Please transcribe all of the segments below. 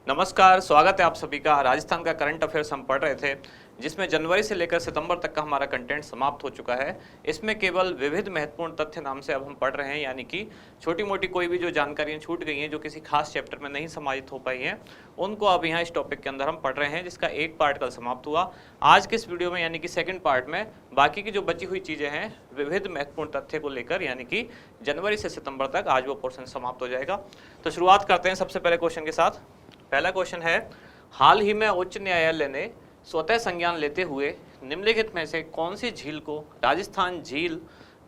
नमस्कार, स्वागत है आप सभी का। राजस्थान का करंट अफेयर्स हम पढ़ रहे थे, जिसमें जनवरी से लेकर सितंबर तक का हमारा कंटेंट समाप्त हो चुका है। इसमें केवल विविध महत्वपूर्ण तथ्य नाम से अब हम पढ़ रहे हैं, यानी कि छोटी मोटी कोई भी जो जानकारियां छूट गई हैं, जो किसी खास चैप्टर में नहीं समाहित हो पाई हैं, उनको अब यहाँ इस टॉपिक के अंदर हम पढ़ रहे हैं, जिसका एक पार्ट कल समाप्त हुआ। आज के इस वीडियो में यानी कि सेकेंड पार्ट में बाकी की जो बची हुई चीज़ें हैं विविध महत्वपूर्ण तथ्य को लेकर, यानी कि जनवरी से सितंबर तक आज वो पोर्शन समाप्त हो जाएगा। तो शुरुआत करते हैं सबसे पहले क्वेश्चन के साथ। पहला क्वेश्चन है, हाल ही में उच्च न्यायालय ने स्वतः संज्ञान लेते हुए निम्नलिखित में से कौन सी झील को राजस्थान झील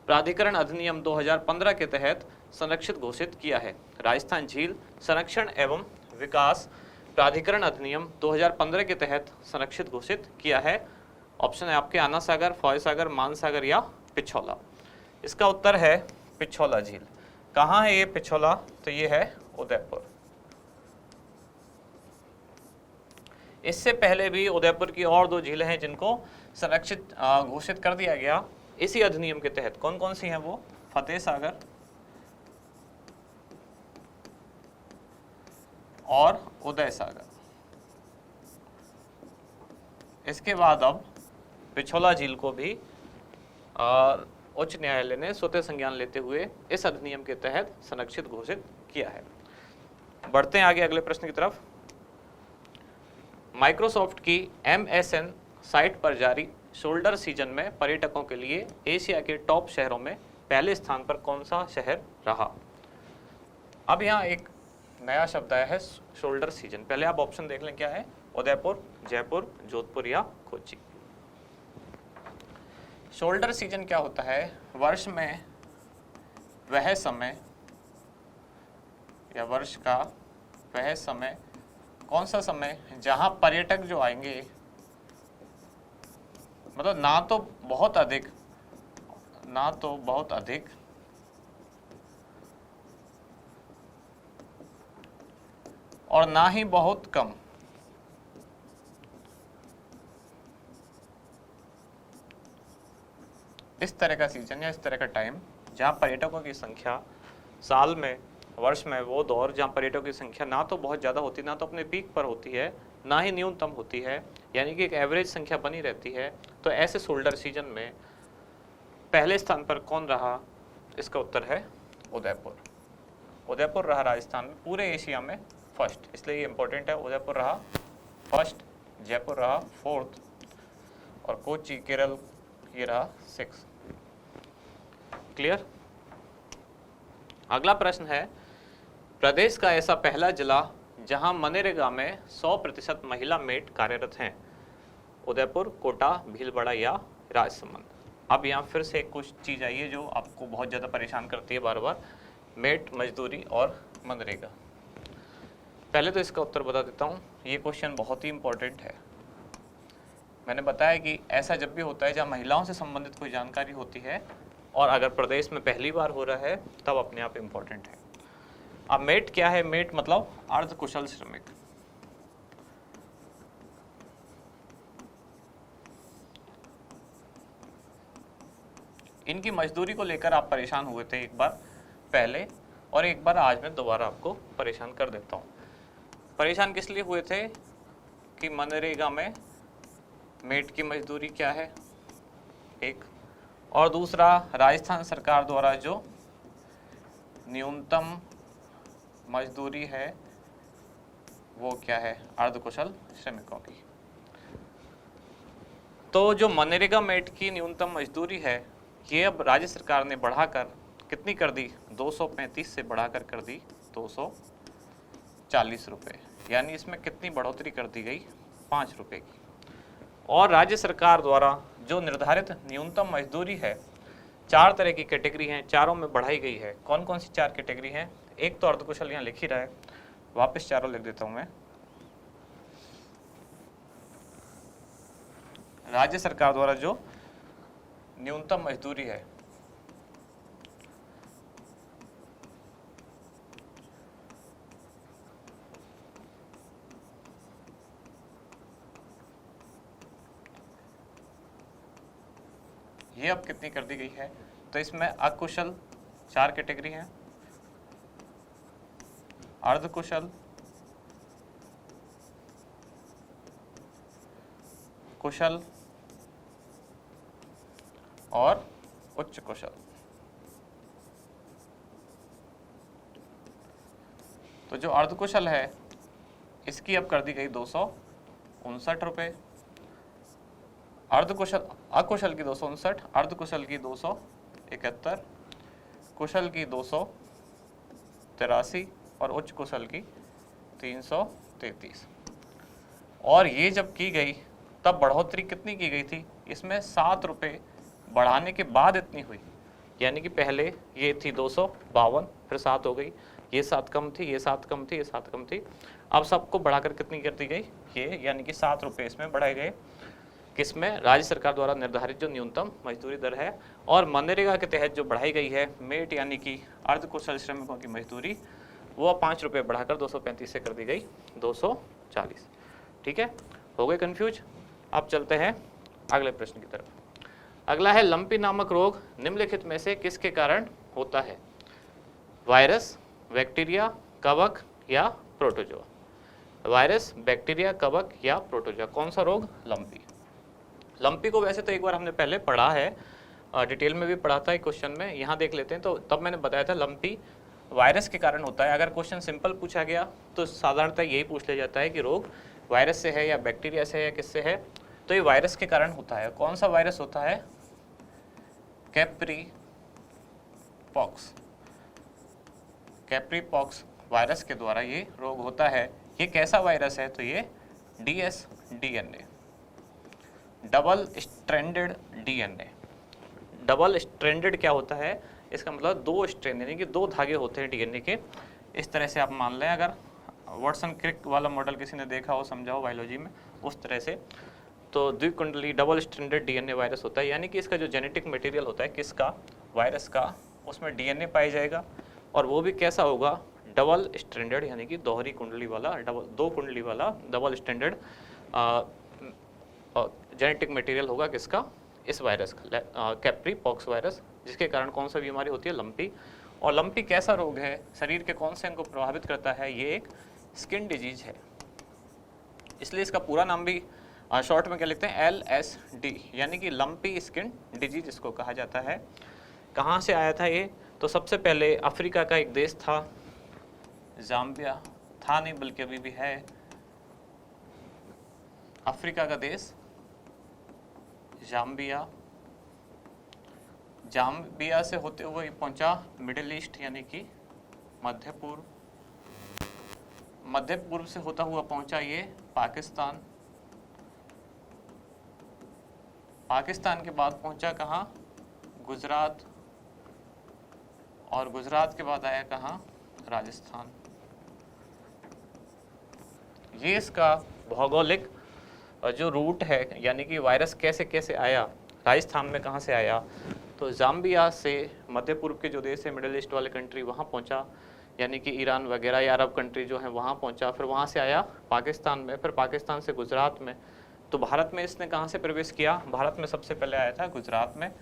प्राधिकरण अधिनियम 2015 के तहत संरक्षित घोषित किया है? राजस्थान झील संरक्षण एवं विकास प्राधिकरण अधिनियम 2015 के तहत संरक्षित घोषित किया है। ऑप्शन है आपके आना सागर, फौज सागर, मान सागर या पिछौला। इसका उत्तर है पिछौला झील। कहाँ है ये पिछौला? तो ये है उदयपुर। इससे पहले भी उदयपुर की और दो झीलें हैं जिनको संरक्षित घोषित कर दिया गया इसी अधिनियम के तहत। कौन कौन सी हैं वो? फतेह सागर और उदय सागर। इसके बाद अब पिछौला झील को भी उच्च न्यायालय ने स्वतः संज्ञान लेते हुए इस अधिनियम के तहत संरक्षित घोषित किया है। बढ़ते हैं आगे अगले प्रश्न की तरफ। माइक्रोसॉफ्ट की MSN साइट पर जारी शोल्डर सीजन में पर्यटकों के लिए एशिया के टॉप शहरों में पहले स्थान पर कौन सा शहर रहा? अब यहाँ एक नया शब्द आया है, शोल्डर सीजन। पहले आप ऑप्शन देख लें क्या है? उदयपुर, जयपुर, जोधपुर या कोच्चि। शोल्डर सीजन क्या होता है? वर्ष में वह समय या वर्ष का वह समय, कौन सा समय जहां पर्यटक जो आएंगे, मतलब ना तो बहुत अधिक और ना ही बहुत कम। इस तरह का सीजन या इस तरह का टाइम जहां पर्यटकों की संख्या साल में, वर्ष में वो दौर जहाँ पर्यटकों की संख्या ना तो बहुत ज़्यादा होती, ना तो अपने पीक पर होती है, ना ही न्यूनतम होती है, यानी कि एक एवरेज संख्या बनी रहती है। तो ऐसे शोल्डर सीजन में पहले स्थान पर कौन रहा? इसका उत्तर है उदयपुर। उदयपुर रहा राजस्थान में पूरे एशिया में फर्स्ट, इसलिए ये इंपॉर्टेंट है। उदयपुर रहा फर्स्ट, जयपुर रहा फोर्थ और कोच्चि केरल ये रहा 6। क्लियर? अगला प्रश्न है, प्रदेश का ऐसा पहला जिला जहां मनरेगा में 100% महिला मेट कार्यरत हैं? उदयपुर, कोटा, भीलवाड़ा या राजसमंद। अब यहाँ फिर से कुछ चीज़ आई है जो आपको बहुत ज़्यादा परेशान करती है बार बार, मेट, मजदूरी और मनरेगा। पहले तो इसका उत्तर बता देता हूँ, ये क्वेश्चन बहुत ही इंपॉर्टेंट है। मैंने बताया कि ऐसा जब भी होता है जहाँ महिलाओं से संबंधित कोई जानकारी होती है और अगर प्रदेश में पहली बार हो रहा है तब अपने आप इम्पोर्टेंट है। अब मेट क्या है? मेट मतलब अर्ध कुशल श्रमिक। इनकी मजदूरी को लेकर आप परेशान हुए थे एक बार पहले, और एक बार आज मैं दोबारा आपको परेशान कर देता हूँ। परेशान किस लिए हुए थे कि मनरेगा में मेट की मजदूरी क्या है, एक, और दूसरा राजस्थान सरकार द्वारा जो न्यूनतम मजदूरी है वो क्या है? अर्धकुशल श्रमिकों की। तो जो मनरेगा मेट की न्यूनतम मजदूरी है ये अब राज्य सरकार ने बढ़ाकर कितनी कर दी? 235 से बढ़ाकर कर दी 240 रुपये, यानी इसमें कितनी बढ़ोतरी कर दी गई? 5 रुपये की। और राज्य सरकार द्वारा जो निर्धारित न्यूनतम मजदूरी है, 4 तरह की कैटेगरी हैं, चारों में बढ़ाई गई है। कौन कौन सी 4 कैटेगरी हैं? एक तो अर्धकुशल यहाँ लिख ही रहा है, वापस चारों लिख देता हूँ मैं। राज्य सरकार द्वारा जो न्यूनतम मजदूरी है, ये अब कितनी कर दी गई है? तो इसमें अकुशल 4 कैटेगरी हैं, अर्धकुशल, कुशल और उच्च कुशल। तो जो अर्धकुशल है इसकी अब कर दी गई 259 रुपये, अर्धकुशल अकुशल की 259, अर्धकुशल की 271, कुशल की 283 और उच्च कुशल की 333। और ये जब की गई तब बढ़ोतरी कितनी की गई थी, इसमें 7 रुपये बढ़ाने के बाद इतनी हुई, यानी कि पहले ये थी 252, फिर 7 हो गई, ये 7 कम थी, ये 7 कम थी, ये 7 कम थी, अब सबको बढ़ाकर कितनी कर दी गई, ये यानी कि 7 रुपये इसमें बढ़ाए गए। किसमें, राज्य सरकार द्वारा निर्धारित जो न्यूनतम मजदूरी दर है। और मनरेगा के तहत जो बढ़ाई गई है मेट यानी कि अर्धकुशल श्रमिकों की मजदूरी, वो 5 रुपये बढ़ाकर 235 से कर दी गई 240। ठीक है, हो गए कंफ्यूज। अब चलते हैं अगले प्रश्न की तरफ। अगला है लंपी नामक रोग निम्नलिखित में से किसके कारण होता है, वायरस, बैक्टीरिया, कवक या प्रोटोजोआ। वायरस, बैक्टीरिया, कवक या प्रोटोजोआ, कौन सा रोग, लंपी। लंपी को वैसे तो एक बार हमने पहले पढ़ा है, डिटेल में भी पढ़ा था एक क्वेश्चन में, यहाँ देख लेते हैं। तो तब मैंने बताया था लंपी वायरस के कारण होता है। अगर क्वेश्चन सिंपल पूछा गया तो साधारणतः यही पूछ लिया जाता है कि रोग वायरस से है या बैक्टीरिया से है या किससे है, तो ये वायरस के कारण होता है। कौन सा वायरस होता है, Capri pox, Capri pox virus के द्वारा ये रोग होता है। ये कैसा वायरस है, तो ये DS-DNA, double stranded DNA। Double stranded क्या होता है, इसका मतलब 2 स्ट्रैंड यानी कि 2 धागे होते हैं DNA के। इस तरह से आप मान लें, अगर वाटसन क्रिक वाला मॉडल किसी ने देखा हो, समझा हो बायोलॉजी में, उस तरह से तो द्विकुंडली डबल स्ट्रैंडेड DNA वायरस होता है। यानी कि इसका जो जेनेटिक मटेरियल होता है किसका, वायरस का, उसमें DNA पाया जाएगा और वो भी कैसा होगा, डबल स्ट्रैंडेड यानी कि दोहरी कुंडली वाला, 2 कुंडली वाला डबल स्ट्रैंडेड जेनेटिक मटेरियल होगा किसका, इस वायरस का, कैप्री पॉक्स वायरस, जिसके कारण कौन सा बीमारी होती है, लंपी। और लंपी कैसा रोग है, शरीर के कौन से अंग को प्रभावित करता है, ये एक स्किन डिजीज है, इसलिए इसका पूरा नाम भी शॉर्ट में क्या लिखते हैं, LSD, यानी कि लंपी स्किन डिजीज इसको कहा जाता है। कहाँ से आया था ये, तो सबसे पहले अफ्रीका का एक देश था, जाम्बिया था नहीं बल्कि अभी भी है, अफ्रीका का देश जाम्बिया, जाम्बिया से होते हुए पहुंचा मिडिल ईस्ट यानी कि मध्य पूर्व, मध्य पूर्व से होता हुआ पहुंचा ये पाकिस्तान, पाकिस्तान के बाद पहुंचा कहाँ, गुजरात, और गुजरात के बाद आया कहाँ, राजस्थान। ये इसका भौगोलिक जो रूट है, यानी कि वायरस कैसे कैसे आया, राजस्थान में कहाँ से आया, तो जाम्बिया से मध्य पूर्व के जो देश है, मिडिल ईस्ट वाले कंट्री, वहाँ पहुँचा, यानी कि ईरान वगैरह या अरब कंट्री जो है वहाँ पहुँचा, फिर वहाँ से आया पाकिस्तान में, फिर पाकिस्तान से गुजरात में। तो भारत में इसने कहाँ से प्रवेश किया, भारत में सबसे पहले आया था गुजरात में,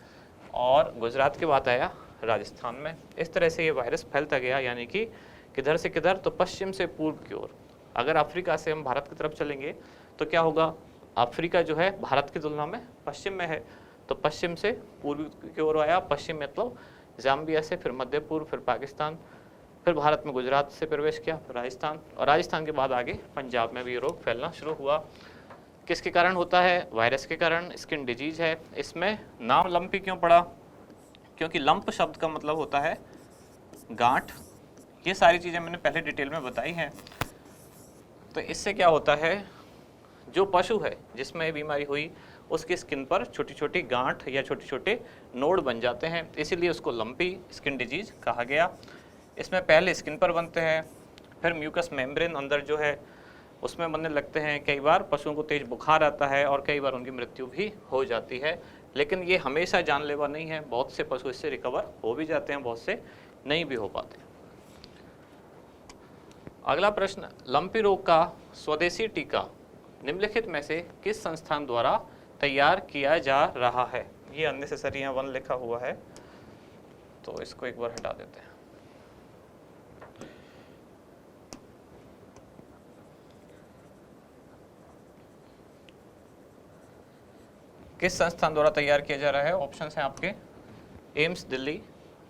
और गुजरात के बाद आया राजस्थान में। इस तरह से ये वायरस फैलता गया, यानी कि किधर से किधर, तो पश्चिम से पूर्व की ओर। अगर अफ्रीका से हम भारत की तरफ चलेंगे तो क्या होगा, अफ्रीका जो है भारत की तुलना में पश्चिम में है, तो पश्चिम से पूर्व की ओर आया, पश्चिम मतलब जाम्बिया से, फिर मध्य पूर्व, फिर पाकिस्तान, फिर भारत में गुजरात से प्रवेश किया, फिर राजस्थान, और राजस्थान के बाद आगे पंजाब में भी ये रोग फैलना शुरू हुआ। किसके कारण होता है, वायरस के कारण, स्किन डिजीज है। इसमें नाम लंपी क्यों पड़ा, क्योंकि लंप शब्द का मतलब होता है गांठ। ये सारी चीज़ें मैंने पहले डिटेल में बताई हैं। तो इससे क्या होता है, जो पशु है जिसमें ये बीमारी हुई उसकी स्किन पर छोटी छोटी गांठ या छोटे छोटे नोड बन जाते हैं, इसीलिए उसको लंपी स्किन डिजीज कहा गया। इसमें पहले स्किन पर बनते हैं, फिर म्यूकस मेम्ब्रेन अंदर जो है उसमें बनने लगते हैं। कई बार पशुओं को तेज बुखार आता है और कई बार उनकी मृत्यु भी हो जाती है, लेकिन ये हमेशा जानलेवा नहीं है। बहुत से पशु इससे रिकवर हो भी जाते हैं, बहुत से नहीं भी हो पाते। अगला प्रश्न, लंपी रोग का स्वदेशी टीका निम्नलिखित में से किस संस्थान द्वारा तैयार किया जा रहा है। ये अननेसेसरी यहाँ 1 लिखा हुआ है, तो इसको एक बार हटा देते हैं। किस संस्थान द्वारा तैयार किया जा रहा है? ऑप्शन है आपके AIIMS Delhi,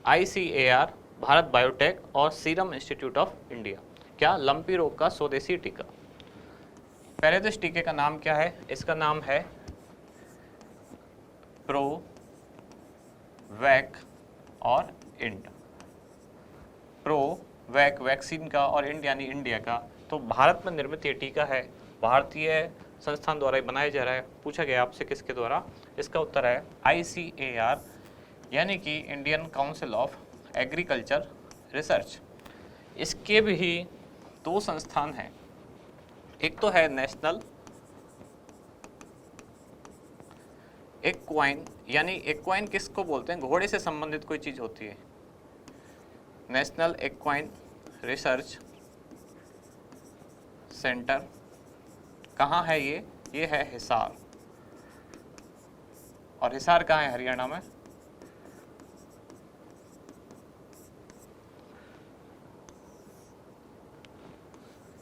ICAR, Bharat biotech और सीरम इंस्टीट्यूट ऑफ इंडिया। क्या? लंपी रोग का स्वदेशी टीका। पहले तो इस टीके का नाम क्या है? इसका नाम है प्रो वैक और इंड। प्रो वैक वैक्सीन का और इंड यानी इंडिया का। तो भारत में निर्मित ये टीका है, भारतीय संस्थान द्वारा ही बनाया जा रहा है। पूछा गया आपसे किसके द्वारा? इसका उत्तर है ICAR यानी कि Indian council of agriculture research. इसके भी दो संस्थान हैं, एक तो है नेशनल एक्वाइन, यानी एक्वाइन किसको बोलते हैं? घोड़े से संबंधित कोई चीज़ होती है। नेशनल एक्वाइन रिसर्च सेंटर कहाँ है ये? ये है हिसार। और हिसार कहाँ है? हरियाणा में।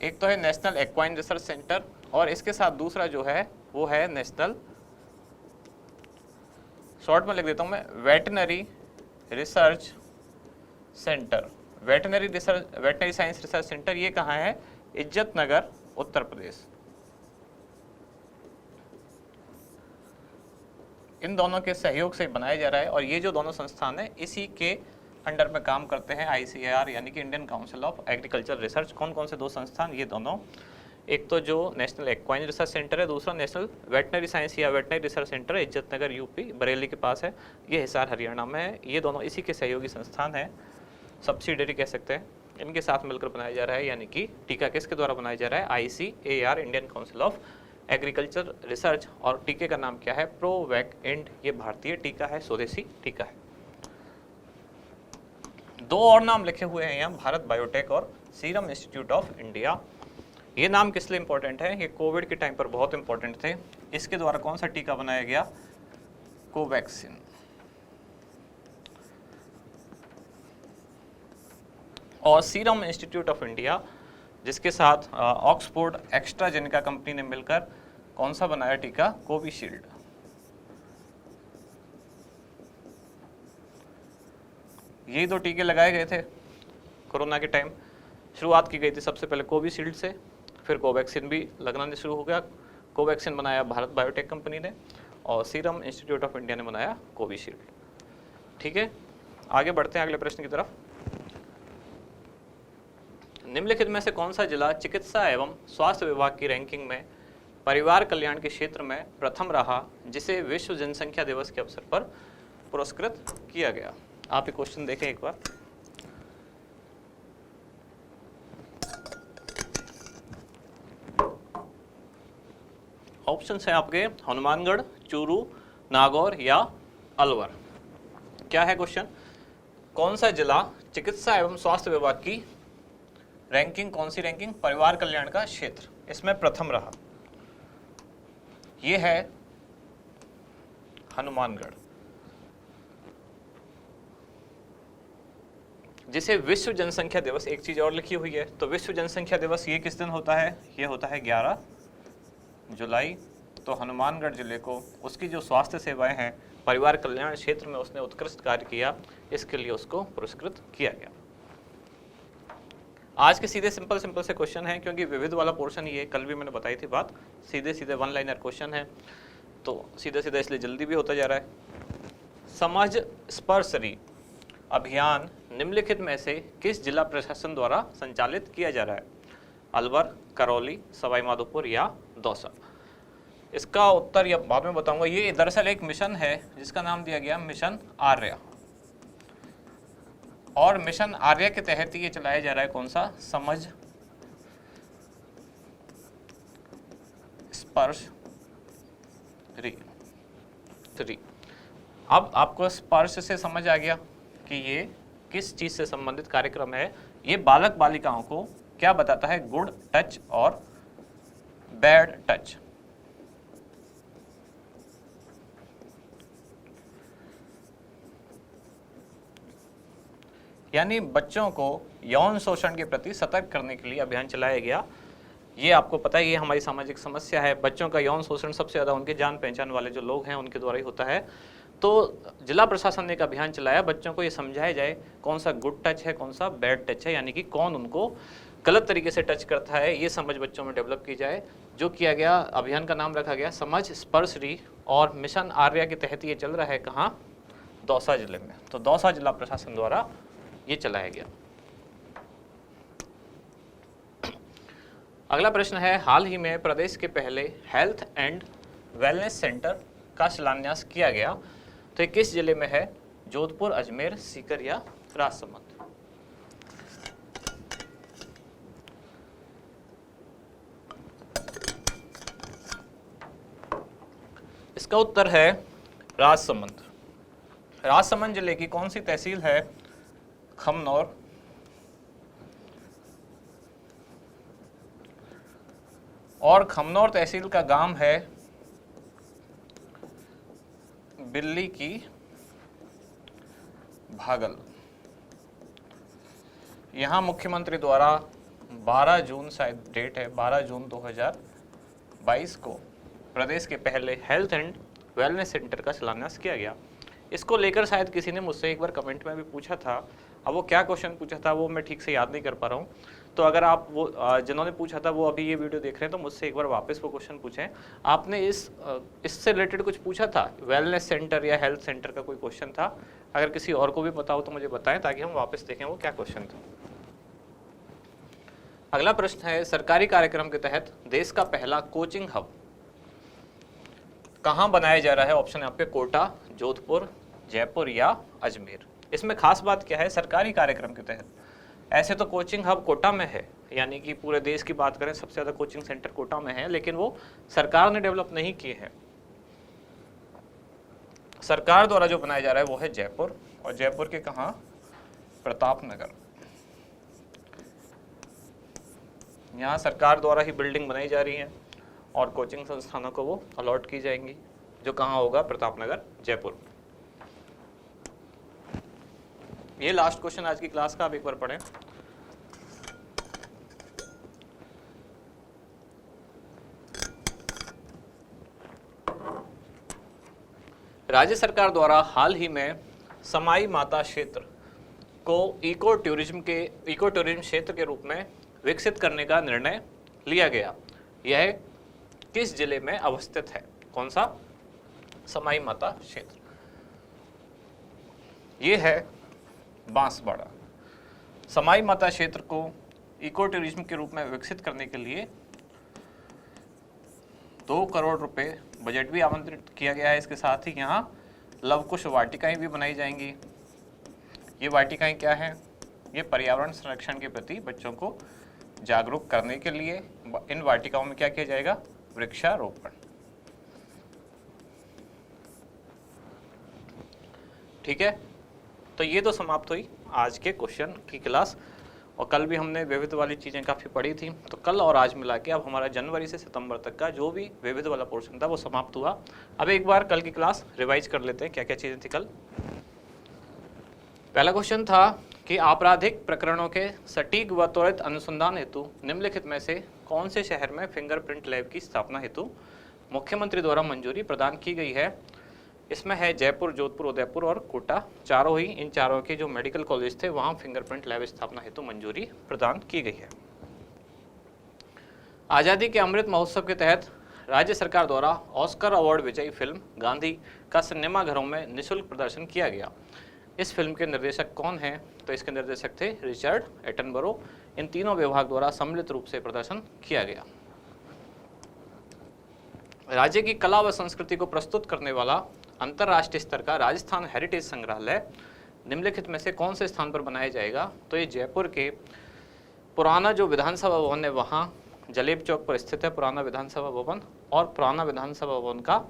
एक तो है नेशनल एक्वाइन रिसर्च सेंटर और इसके साथ दूसरा जो है वो है नेशनल, शॉर्ट में लिख देता हूं मैं, veterinary research centre. Veterinary science research centre ये कहाँ है? इज्जत नगर, उत्तर प्रदेश। इन दोनों के सहयोग से बनाया जा रहा है और ये जो दोनों संस्थान है इसी के अंडर में काम करते हैं। ICAR यानी कि Indian council of agriculture research. कौन कौन से दो संस्थान? ये दोनों, एक तो जो नेशनल एक्वाइन रिसर्च सेंटर है, दूसरा नेशनल वेटनरी साइंस या वेटनरी रिसर्च सेंटर है, इज्जत नगर UP बरेली के पास है, ये हिसार हरियाणा में है। ये दोनों इसी के सहयोगी संस्थान हैं, सब्सिडरी कह सकते हैं। इनके साथ मिलकर बनाया जा रहा है, यानी कि टीका किसके द्वारा बनाया जा रहा है? ICAR Indian council of agriculture research. और टीके का नाम क्या है? Provoke end. ये भारतीय टीका है, स्वदेशी टीका है। दो और नाम लिखे हुए हैं यहाँ, भारत बायोटेक और सीरम इंस्टीट्यूट ऑफ इंडिया। ये नाम किस लिए इंपॉर्टेंट है? ये कोविड के टाइम पर बहुत इंपॉर्टेंट थे। इसके द्वारा कौन सा टीका बनाया गया? कोवैक्सीन। और सीरम इंस्टीट्यूट ऑफ इंडिया जिसके साथ ऑक्सफोर्ड एस्ट्राजेनेका कंपनी ने मिलकर कौन सा बनाया टीका? कोविशील्ड। यही दो टीके लगाए गए थे कोरोना के टाइम। शुरुआत की गई थी सबसे पहले कोविशील्ड से, फिर कोवैक्सीन भी लगना शुरू हो गया। कोवैक्सीन बनाया भारत बायोटेक कंपनी ने और सीरम इंस्टीट्यूट ऑफ इंडिया ने बनाया कोविशील्ड। ठीक है, आगे बढ़ते हैं अगले प्रश्न की तरफ। निम्नलिखित में से कौन सा जिला चिकित्सा एवं स्वास्थ्य विभाग की रैंकिंग में परिवार कल्याण के क्षेत्र में प्रथम रहा, जिसे विश्व जनसंख्या दिवस के अवसर पर पुरस्कृत किया गया? आप ये क्वेश्चन देखें एक बार। ऑप्शन है आपके हनुमानगढ़, चूरू, नागौर या अलवर। क्या है क्वेश्चन? कौन सा जिला चिकित्सा एवं स्वास्थ्य विभाग की रैंकिंग, कौन सी रैंकिंग? परिवार कल्याण का क्षेत्र, इसमें प्रथम रहा। यह है हनुमानगढ़, जिसे विश्व जनसंख्या दिवस, एक चीज और लिखी हुई है, तो विश्व जनसंख्या दिवस ये किस दिन होता है? ये होता है 11 जुलाई। तो हनुमानगढ़ जिले को उसकी जो स्वास्थ्य सेवाएं हैं, परिवार कल्याण क्षेत्र में उसने उत्कृष्ट कार्य किया, इसके लिए उसको पुरस्कृत किया गया। आज के सीधे सिंपल से क्वेश्चन हैं, क्योंकि विविध वाला पोर्शन ये कल भी मैंने बताई थी बात, सीधे वन लाइनर क्वेश्चन है, तो सीधे इसलिए जल्दी भी होता जा रहा है। समझ स्पर्शरी अभियान निम्नलिखित में से किस जिला प्रशासन द्वारा संचालित किया जा रहा है? अलवर, करौली, सवाई माधोपुर या दौसा? इसका उत्तर या बाद में बताऊंगा। ये दरअसल एक मिशन है जिसका नाम दिया गया मिशन आर्य, और मिशन आर्य के तहत ये चलाया जा रहा है कौन सा? समझ स्पर्श री। अब आपको स्पर्श से समझ आ गया कि ये किस चीज से संबंधित कार्यक्रम है। ये बालक बालिकाओं को क्या बताता है? गुड टच और बैड टच। यानी बच्चों को यौन शोषण के प्रति सतर्क करने के लिए अभियान चलाया गया। ये आपको पता है, ये हमारी सामाजिक समस्या है। बच्चों का यौन शोषण सबसे ज़्यादा उनके जान पहचान वाले जो लोग हैं उनके द्वारा ही होता है। तो जिला प्रशासन ने एक अभियान चलाया, बच्चों को ये समझाया जाए कौन सा गुड टच है, कौन सा बैड टच है, यानी कि कौन उनको गलत तरीके से टच करता है, ये समझ बच्चों में डेवलप की जाए। जो किया गया, अभियान का नाम रखा गया समझ स्पर्शरी, और मिशन आर्या के तहत ये चल रहा है कहाँ, दौसा जिले में। तो दौसा जिला प्रशासन द्वारा ये चलाया गया। अगला प्रश्न है, हाल ही में प्रदेश के पहले हेल्थ एंड वेलनेस सेंटर का शिलान्यास किया गया, तो ये किस जिले में है? जोधपुर, अजमेर, सीकर या राजसमंद? इसका उत्तर है राजसमंद। राजसमंद जिले की कौन सी तहसील है? खमनौर, और खमनौर तहसील का गांव है बिल्ली की भागल। यहाँ मुख्यमंत्री द्वारा 12 जून, शायद डेट है 12 जून 2022 को प्रदेश के पहले हेल्थ एंड वेलनेस सेंटर का शिलान्यास किया गया। इसको लेकर शायद किसी ने मुझसे एक बार कमेंट में भी पूछा था। अब वो क्या क्वेश्चन पूछा था वो मैं ठीक से याद नहीं कर पा रहा हूँ। तो अगर आप वो जिन्होंने पूछा था वो अभी ये वीडियो देख रहे हैं तो मुझसे एक बार वापस वो क्वेश्चन पूछें। आपने इससे रिलेटेड कुछ पूछा था, वेलनेस सेंटर या हेल्थ सेंटर का कोई क्वेश्चन था? अगर किसी और को भी पता हो तो मुझे बताएं ताकि हम वापस देखें वो क्या क्वेश्चन था। अगला प्रश्न है, सरकारी कार्यक्रम के तहत देश का पहला कोचिंग हब कहाँ बनाया जा रहा है? ऑप्शन है आपके कोटा, जोधपुर, जयपुर या अजमेर। इसमें खास बात क्या है? सरकारी कार्यक्रम के तहत। ऐसे तो कोचिंग हब कोटा में है, यानी कि पूरे देश की बात करें सबसे ज़्यादा कोचिंग सेंटर कोटा में है, लेकिन वो सरकार ने डेवलप नहीं किए हैं। सरकार द्वारा जो बनाया जा रहा है वो है जयपुर, और जयपुर के कहाँ? प्रतापनगर। यहाँ सरकार द्वारा ही बिल्डिंग बनाई जा रही है और कोचिंग संस्थानों को वो अलॉट की जाएंगी, जो कहाँ होगा? प्रतापनगर, जयपुर। ये लास्ट क्वेश्चन आज की क्लास का, आप एक बार पढ़ें। राज्य सरकार द्वारा हाल ही में समाई माता क्षेत्र को इको टूरिज्म क्षेत्र के रूप में विकसित करने का निर्णय लिया गया। यह किस जिले में अवस्थित है? कौन सा? समाई माता क्षेत्र। ये है बांसवाड़ा। समाई माता क्षेत्र को इको टूरिज्म के रूप में विकसित करने के लिए 2 करोड़ रुपए बजट भी आवंटित किया गया है। इसके साथ ही यहाँ लवकुश वाटिकाएं भी बनाई जाएंगी। ये वाटिकाएं क्या हैं? ये पर्यावरण संरक्षण के प्रति बच्चों को जागरूक करने के लिए इन वाटिकाओं में क्या किया जाएगा? वृक्षारोपण। ठीक है, तो ये तो समाप्त हुई आज के क्वेश्चन की क्लास, और कल भी हमने विविध वाली चीज़ें काफ़ी पढ़ी थी। तो कल और आज मिला के अब हमारा जनवरी से सितंबर तक का जो भी विविध वाला पोर्शन था वो समाप्त हुआ। अब एक बार कल की क्लास रिवाइज कर लेते हैं, क्या क्या चीज़ें थी कल। पहला क्वेश्चन था कि आपराधिक प्रकरणों के सटीक व त्वरित अनुसंधान हेतु निम्नलिखित में से कौन से शहर में फिंगरप्रिंट लैब की स्थापना हेतु मुख्यमंत्री द्वारा मंजूरी प्रदान की गई है? इसमें है जयपुर, जोधपुर, उदयपुर और कोटा। चारों ही, इन चारों के जो मेडिकल कॉलेज थे वहाँ फिंगरप्रिंट लैब स्थापना हेतु मंजूरी प्रदान की गई है। आज़ादी के अमृत महोत्सव के तहत राज्य सरकार द्वारा ऑस्कर अवार्ड विजयी फिल्म गांधी का सिनेमाघरों में निःशुल्क प्रदर्शन किया गया। इस फिल्म के निर्देशक कौन हैं? तो इसके निर्देशक थे रिचर्ड एटनबरो। इन तीनों विभाग द्वारा सम्मिलित रूप से प्रदर्शन किया गया। राज्य की कला व संस्कृति को प्रस्तुत करने वाला अंतर्राष्ट्रीय स्तर का राजस्थान हेरिटेज संग्रहालय निम्नलिखित में से कौन से स्थान पर बनाया जाएगा? तो ये जयपुर के पुराना जो विधानसभा भवन है वहाँ जलेब चौक पर स्थित है पुराना विधानसभा भवन, और पुराना विधानसभा भवन का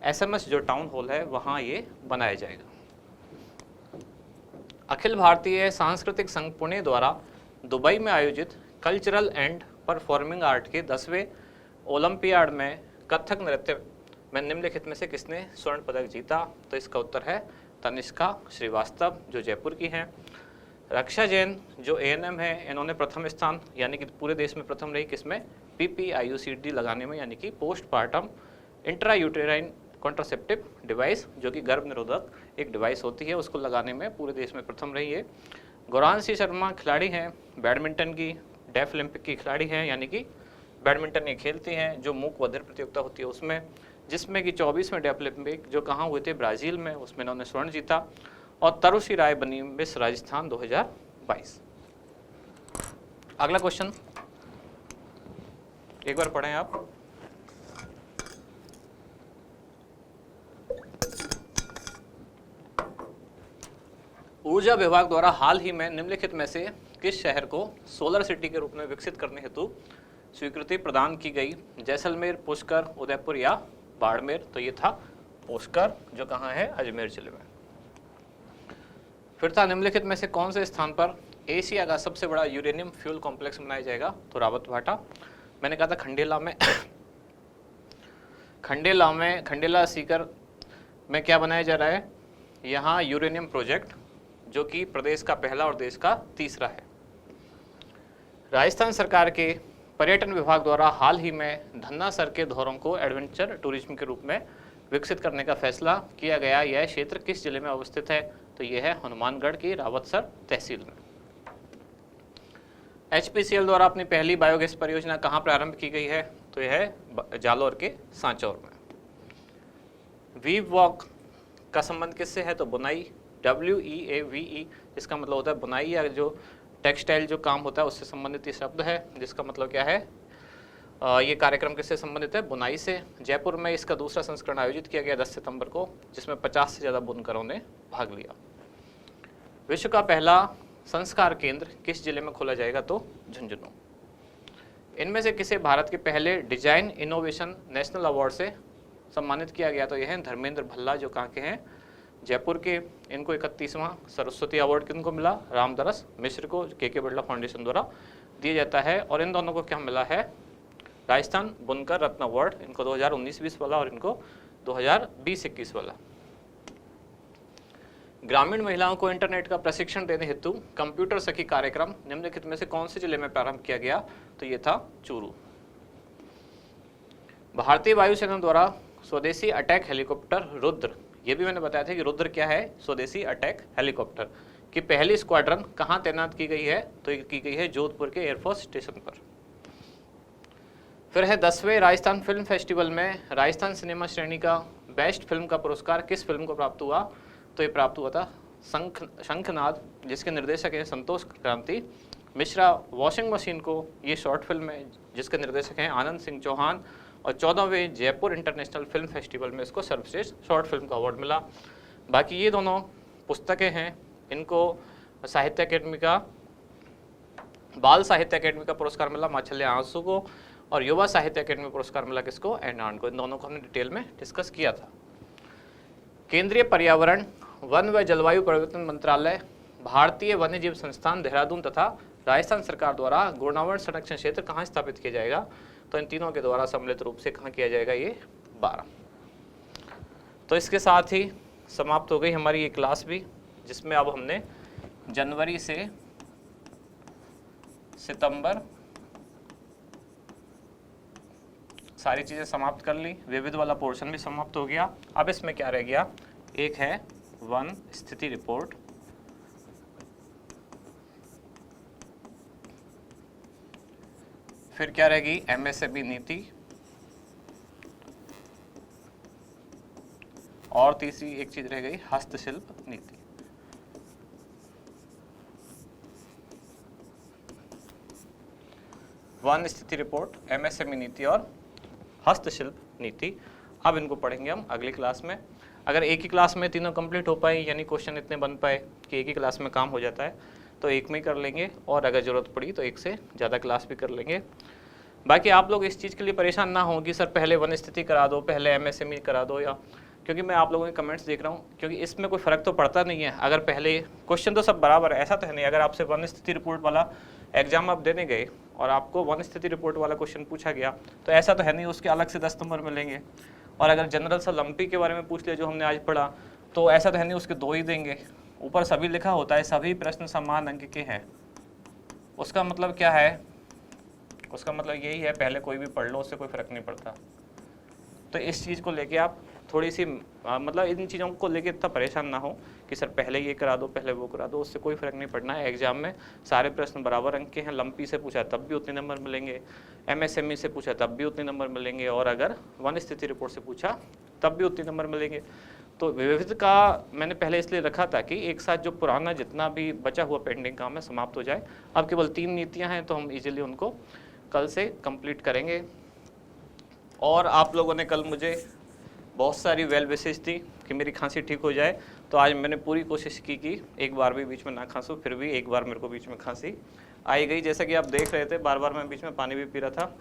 SMS जो टाउन हॉल है वहाँ ये बनाया जाएगा। अखिल भारतीय सांस्कृतिक संघ पुणे द्वारा दुबई में आयोजित कल्चरल एंड परफॉर्मिंग आर्ट के 10वें ओलंपियाड में कथक नृत्य में निम्नलिखित में से किसने स्वर्ण पदक जीता? तो इसका उत्तर है तनिष्का श्रीवास्तव, जो जयपुर की हैं। रक्षा जैन जो ANM है, इन्होंने प्रथम स्थान, यानी कि पूरे देश में प्रथम रही, किसमें? PPIUCD लगाने में, यानी कि पोस्टपार्टम इंट्रायूटेराइन कॉन्ट्रासेप्टिव डिवाइस, जो कि गर्भ निरोधक एक डिवाइस होती है, उसको लगाने में पूरे देश में प्रथम रही है। गौरांशी शर्मा खिलाड़ी हैं बैडमिंटन की, डेफ ओलंपिक की खिलाड़ी हैं, यानी कि बैडमिंटन ये खेलती हैं, जो मूक बधिर प्रतियोगिता होती है उसमें, जिसमें कि 24वें डेफ ओलंपिक जो कहाँ हुए थे, ब्राज़ील में, उसमें इन्होंने स्वर्ण जीता। और तरुषी राय बनी मिस राजस्थान 2022। अगला क्वेश्चन एक बार पढ़ें आप। ऊर्जा विभाग द्वारा हाल ही में निम्नलिखित में से किस शहर को सोलर सिटी के रूप में विकसित करने हेतु स्वीकृति प्रदान की गई? जैसलमेर, पुष्कर, उदयपुर या बाड़मेर? तो ये था पुष्कर, जो कहाँ है, अजमेर जिले में। फिर था निम्नलिखित में से कौन से स्थान पर एशिया का सबसे बड़ा यूरेनियम फ्यूल कॉम्प्लेक्स बनाया जाएगा? तो रावत भाटा। मैंने कहा था खंडेला में खंडेला सीकर में क्या बनाया जा रहा है? यहाँ यूरेनियम प्रोजेक्ट, जो कि प्रदेश का पहला और देश का तीसरा है। राजस्थान सरकार के पर्यटन विभाग द्वारा हाल ही में धन्नासर के धौरों को एडवेंचर टूरिज्म के रूप में विकसित करने का फैसला किया गया। यह क्षेत्र किस जिले में अवस्थित है? तो यह है हनुमानगढ़ की रावतसर तहसील में। HPCL द्वारा अपनी पहली बायोगैस परियोजना कहाँ प्रारंभ की गई है? तो यह है जालौर के सांचौर में। वीव वॉक का संबंध किससे है? तो बुनाई, WEAVE, जिसका मतलब होता है बुनाई या जो टेक्सटाइल जो काम होता है उससे संबंधित ये शब्द है, जिसका मतलब क्या है, ये कार्यक्रम किससे संबंधित है? बुनाई से। जयपुर में इसका दूसरा संस्करण आयोजित किया गया 10 सितंबर को, जिसमें 50 से ज़्यादा बुनकरों ने भाग लिया। विश्व का पहला संस्कार केंद्र किस जिले में खोला जाएगा? तो झुंझुनू। इनमें से किसे भारत के पहले डिजाइन इनोवेशन नेशनल अवार्ड से सम्मानित किया गया? तो यह है धर्मेंद्र भल्ला, जो कहाँ के हैं, जयपुर के। इनको 31वां सरस्वती अवार्ड किनको मिला? रामदरस मिश्र को, के बिरला फाउंडेशन द्वारा दिया जाता है। और इन दोनों को क्या मिला है? राजस्थान बुनकर रत्न अवार्ड, इनको 2019-20 वाला और इनको 2020-21 वाला। ग्रामीण महिलाओं को इंटरनेट का प्रशिक्षण देने हेतु कंप्यूटर सखी कार्यक्रम निम्नलिखित में से कौन से जिले में प्रारंभ किया गया? तो ये था चूरू। भारतीय वायुसेना द्वारा स्वदेशी अटैक हेलीकॉप्टर रुद्र, ये भी मैंने बताया था कि रुद्र क्या है, स्वदेशी अटैक हेलीकॉप्टर की पहली स्क्वाड्रन कहाँ तैनात की गई है? तो ये की गई है जोधपुर के एयरफोर्स स्टेशन पर। फिर है 10वें राजस्थान फिल्म फेस्टिवल में राजस्थान सिनेमा श्रेणी का बेस्ट फिल्म का पुरस्कार किस फिल्म को प्राप्त हुआ? तो ये प्राप्त हुआ था शंखनाद, जिसके निर्देशक हैं संतोष क्रांति मिश्रा। वॉशिंग मशीन को ये शॉर्ट फिल्म है, जिसके निर्देशक हैं आनंद सिंह चौहान। और 14वें जयपुर इंटरनेशनल फिल्म फेस्टिवल में इसको सर्वश्रेष्ठ शॉर्ट फिल्म का अवार्ड मिला। बाकी ये दोनों पुस्तकें हैं, इनको साहित्य अकेडमी का, बाल साहित्य अकेडमी का पुरस्कार मिला माछल्य आंसू को, और युवा साहित्य अकेडमी पुरस्कार मिला किसको? एनान को। इन दोनों को हमने डिटेल में डिस्कस किया था। केंद्रीय पर्यावरण, वन व जलवायु परिवर्तन मंत्रालय, भारतीय वन्यजीव संस्थान देहरादून तथा राजस्थान सरकार द्वारा गुणावरण संरक्षण क्षेत्र कहाँ स्थापित किया जाएगा? तो इन तीनों के द्वारा सम्मिलित रूप से कहाँ किया जाएगा? ये 12। तो इसके साथ ही समाप्त हो गई हमारी ये क्लास भी, जिसमें अब हमने जनवरी से सितंबर सारी चीज़ें समाप्त कर ली, विविध वाला पोर्शन भी समाप्त हो गया। अब इसमें क्या रह गया? एक है वन स्थिति रिपोर्ट, फिर क्या रहेगी? MSME नीति, और तीसरी एक चीज रह गई हस्तशिल्प नीति। वन स्थिति रिपोर्ट, MSME नीति और हस्तशिल्प नीति। अब इनको पढ़ेंगे हम अगली क्लास में। अगर एक ही क्लास में तीनों कंप्लीट हो पाए, यानी क्वेश्चन इतने बन पाए कि एक ही क्लास में काम हो जाता है, तो एक में ही कर लेंगे, और अगर ज़रूरत पड़ी तो एक से ज़्यादा क्लास भी कर लेंगे। बाकी आप लोग इस चीज़ के लिए परेशान ना हो कि सर पहले वन स्थिति करा दो, पहले MSME करा दो, या क्योंकि मैं आप लोगों के कमेंट्स देख रहा हूँ, क्योंकि इसमें कोई फ़र्क तो पड़ता नहीं है। अगर पहले क्वेश्चन तो सब बराबर है, ऐसा तो है नहीं। अगर आपसे वन स्थिति रिपोर्ट वाला एग्जाम आप देने गए और आपको वन स्थिति रिपोर्ट वाला क्वेश्चन पूछा गया, तो ऐसा तो है नहीं उसके अलग से 10 नंबर मिलेंगे। और अगर जनरल सा लंपी के बारे में पूछ लिया जो हमने आज पढ़ा, तो ऐसा तो है नहीं उसके 2 ही देंगे। ऊपर सभी लिखा होता है, सभी प्रश्न समान अंक के हैं। उसका मतलब क्या है? उसका मतलब यही है, पहले कोई भी पढ़ लो उससे कोई फ़र्क नहीं पड़ता। तो इस चीज़ को लेके आप थोड़ी सी मतलब इन चीज़ों को लेके इतना परेशान ना हो कि सर पहले ये करा दो, पहले वो करा दो, उससे कोई फ़र्क नहीं पड़ना है। एग्जाम में सारे प्रश्न बराबर अंक के हैं। लंपी से पूछा तब भी उतने नंबर मिलेंगे, एमएसएमई से पूछा तब भी उतने नंबर मिलेंगे, और अगर वन स्थिति रिपोर्ट से पूछा तब भी उतने नंबर मिलेंगे। तो विविध का मैंने पहले इसलिए रखा था कि एक साथ जो पुराना जितना भी बचा हुआ पेंडिंग काम है समाप्त हो जाए। अब केवल 3 नीतियाँ हैं, तो हम इजीली उनको कल से कंप्लीट करेंगे। और आप लोगों ने कल मुझे बहुत सारी वेल विशेष दी कि मेरी खांसी ठीक हो जाए, तो आज मैंने पूरी कोशिश की कि एक बार भी बीच में ना खांसूं। फिर भी एक बार मेरे को बीच में खांसी आई गई, जैसा कि आप देख रहे थे। बार बार मैं बीच में पानी भी पी रहा था।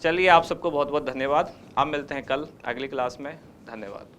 चलिए, आप सबको बहुत बहुत धन्यवाद। आप मिलते हैं कल अगली क्लास में। धन्यवाद।